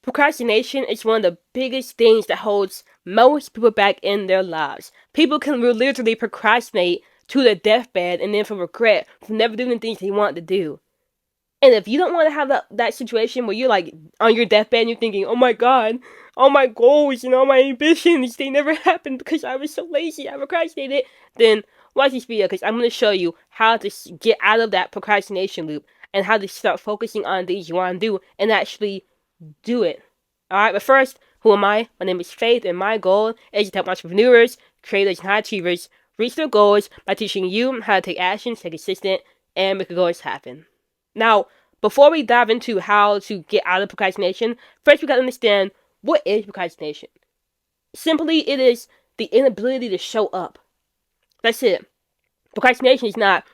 Procrastination is one of the biggest things that holds most people back in their lives. People can literally procrastinate to their deathbed and then feel regret for never doing the things they want to do. And if you don't want to have that situation where you're like on your deathbed and you're thinking, oh my god, all my goals and all my ambitions, they never happened because I was so lazy, I procrastinated, then watch this video because I'm going to show you how to get out of that procrastination loop and how to start focusing on things you want to do and actually do it. Alright, but first, who am I? My name is Faith, and my goal is to help entrepreneurs, creators, and high achievers reach their goals by teaching you how to take action, stay consistent, and make your goals happen. Now, before we dive into how to get out of procrastination, first we gotta understand what is procrastination. Simply, it is the inability to show up. That's it. Procrastination is not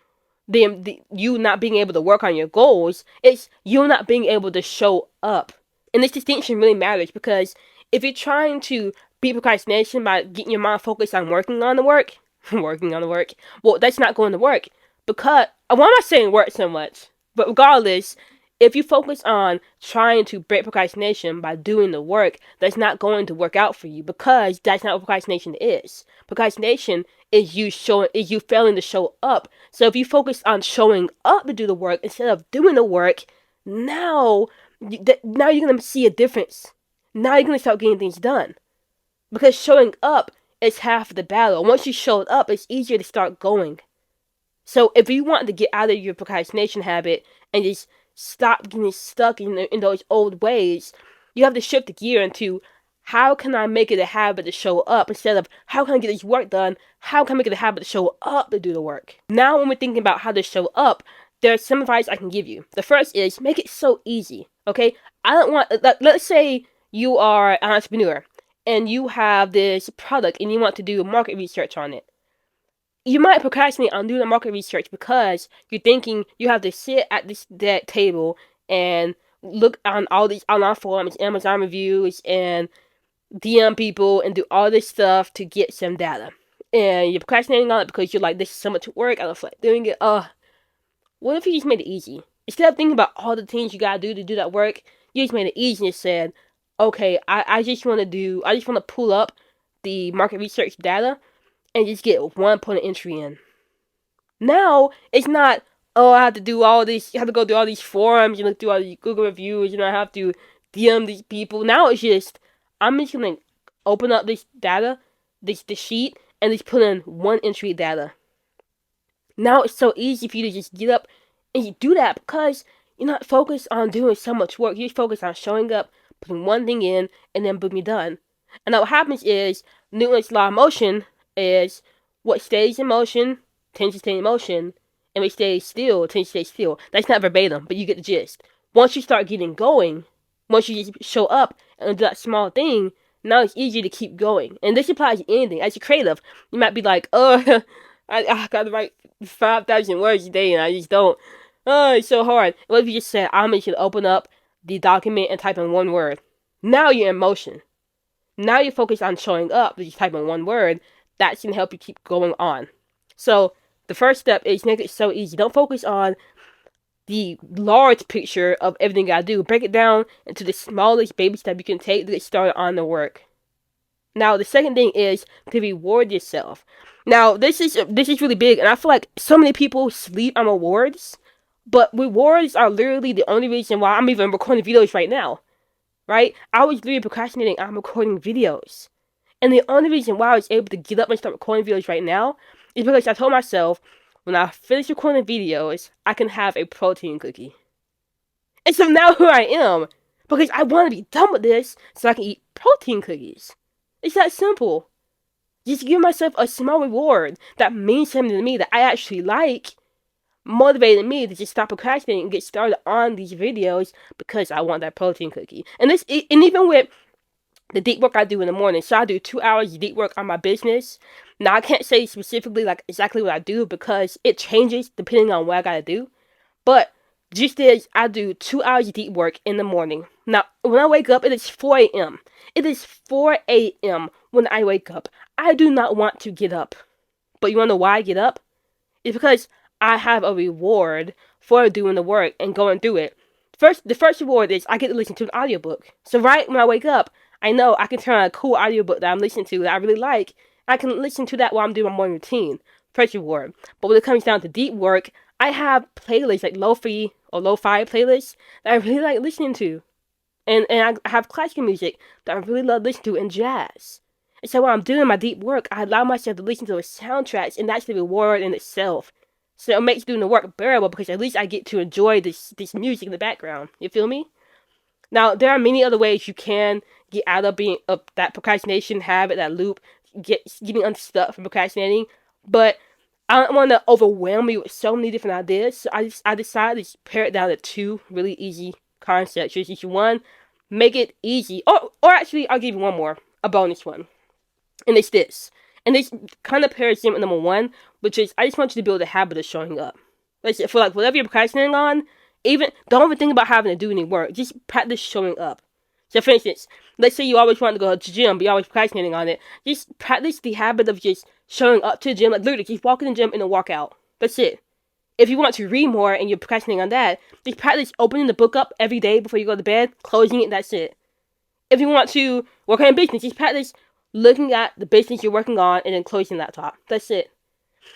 you not being able to work on your goals. It's you not being able to show up. And this distinction really matters because if you're trying to beat procrastination by getting your mind focused on working on the work, well, that's not going to work. Because, why am I saying work so much? But regardless, if you focus on trying to break procrastination by doing the work, that's not going to work out for you because that's not what procrastination is. Procrastination is you failing to show up. So if you focus on showing up to do the work instead of doing the work, now you're going to see a difference. Now you're going to start getting things done. Because showing up is half the battle. Once you showed up, it's easier to start going. So if you want to get out of your procrastination habit and just stop getting stuck in those old ways, you have to shift the gear into how can I make it a habit to show up instead of how can I get this work done, how can I make it a habit to show up to do the work. Now when we're thinking about how to show up, there's some advice I can give you. The first is make it so easy, okay? I don't want, let's say you are an entrepreneur and you have this product and you want to do market research on it. You might procrastinate on doing the market research because you're thinking you have to sit at that table and look on all these online forums, Amazon reviews, and DM people and do all this stuff to get some data. And you're procrastinating on it because you're like, this is so much work, I don't feel like doing it. What if you just made it easy? Instead of thinking about all the things you gotta do to do that work, you just made it easy and said, okay, I just want to pull up the market research data and just get one point of entry in. Now, it's not, I have to do all this, you have to go through all these forums, look through all these Google reviews, I have to DM these people. Now it's just, I'm just gonna open up this data, this sheet, and just put in one entry data. Now it's so easy for you to just get up and you do that because you're not focused on doing so much work. You're focused on showing up, putting one thing in, and then boom, you're done. And now what happens is, Newton's law of motion is what stays in motion tends to stay in motion, and what stays still tends to stay still. That's not verbatim, but you get the gist. Once you start getting going, once you just show up and do that small thing, now it's easier to keep going. And this applies to anything. As a creative, you might be like, I gotta write 5,000 words a day and I just don't. It's so hard. What if you just said, I'm just gonna open up the document and type in one word? Now you're in motion. Now you're focused on showing up, just type in one word. That's gonna help you keep going on. So the first step is make it so easy. Don't focus on the large picture of everything you gotta do. Break it down into the smallest baby step you can take to get started on the work. Now, the second thing is to reward yourself. Now, this is really big, and I feel like so many people sleep on rewards, but rewards are literally the only reason why I'm even recording videos right now, right? I was literally procrastinating on recording videos. And the only reason why I was able to get up and start recording videos right now is because I told myself, when I finish recording videos, I can have a protein cookie. And so now here I am, because I want to be done with this so I can eat protein cookies. It's that simple. Just give myself a small reward that means something to me that I actually like, motivated me to just stop procrastinating and get started on these videos because I want that protein cookie. And even with the deep work I do in the morning, so I do 2 hours of deep work on my business. Now I can't say specifically like exactly what I do because it changes depending on what I gotta do. But just as I do 2 hours of deep work in the morning. Now, when I wake up, it is 4 a.m. It is 4 a.m. when I wake up. I do not want to get up. But you want to know why I get up? It's because I have a reward for doing the work and going through it. The first reward is I get to listen to an audiobook. So right when I wake up, I know I can turn on a cool audiobook that I'm listening to that I really like. I can listen to that while I'm doing my morning routine. First reward. But when it comes down to deep work, I have playlists like lo-fi playlists that I really like listening to. And I have classical music that I really love listening to and jazz. And so while I'm doing my deep work, I allow myself to listen to those soundtracks, and that's the reward in itself. So it makes doing the work bearable because at least I get to enjoy this music in the background. You feel me? Now there are many other ways you can get out of being of that procrastination habit, that loop, getting unstuck from procrastinating. But I don't want to overwhelm you with so many different ideas. So I decided to pare it down to two really easy concepts. Which is one, make it easy. Or actually, I'll give you one more, a bonus one, and it's this. And this kind of pairs in with number one, which is I just want you to build a habit of showing up. Like for like whatever you're procrastinating on, don't even think about having to do any work. Just practice showing up. So for instance, let's say you always want to go to the gym, but you're always procrastinating on it. Just practice the habit of just showing up to the gym. Like literally, just walk in the gym and then walk out. That's it. If you want to read more and you're procrastinating on that, just practice opening the book up every day before you go to bed, closing it, that's it. If you want to work on a business, just practice looking at the business you're working on and then closing the laptop. That's it.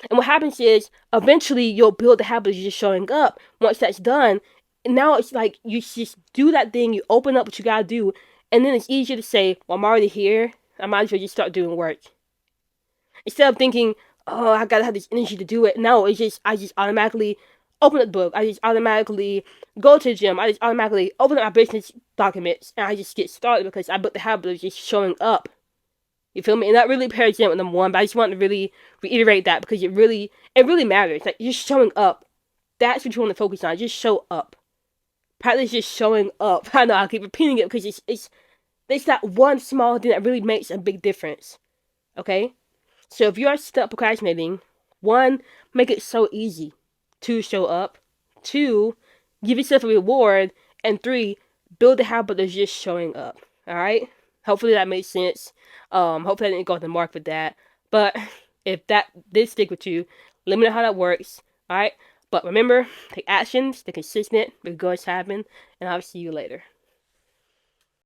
And what happens is, eventually, you'll build the habit of just showing up. Once that's done, now it's like you just do that thing, you open up what you gotta do, and then it's easier to say, well, I'm already here, I might as well just start doing work. Instead of thinking, oh, I gotta have this energy to do it. No, I just automatically open up the book. I just automatically go to the gym. I just automatically open up my business documents, and I just get started because I built the habit of just showing up. You feel me? And that really pairs in with number one, but I just want to really reiterate that because it really matters. Like, just showing up. That's what you want to focus on. Just show up. Practice just showing up. I know I keep repeating it because it's that one small thing that really makes a big difference. Okay? So if you are stuck procrastinating, one, make it so easy to show up. Two, give yourself a reward. And three, build the habit of just showing up. Alright? Hopefully that makes sense. Hopefully I didn't go off the mark with that. But if that did stick with you, let me know how that works. Alright? But remember, take action, stay consistent, make goals happen, and I'll see you later.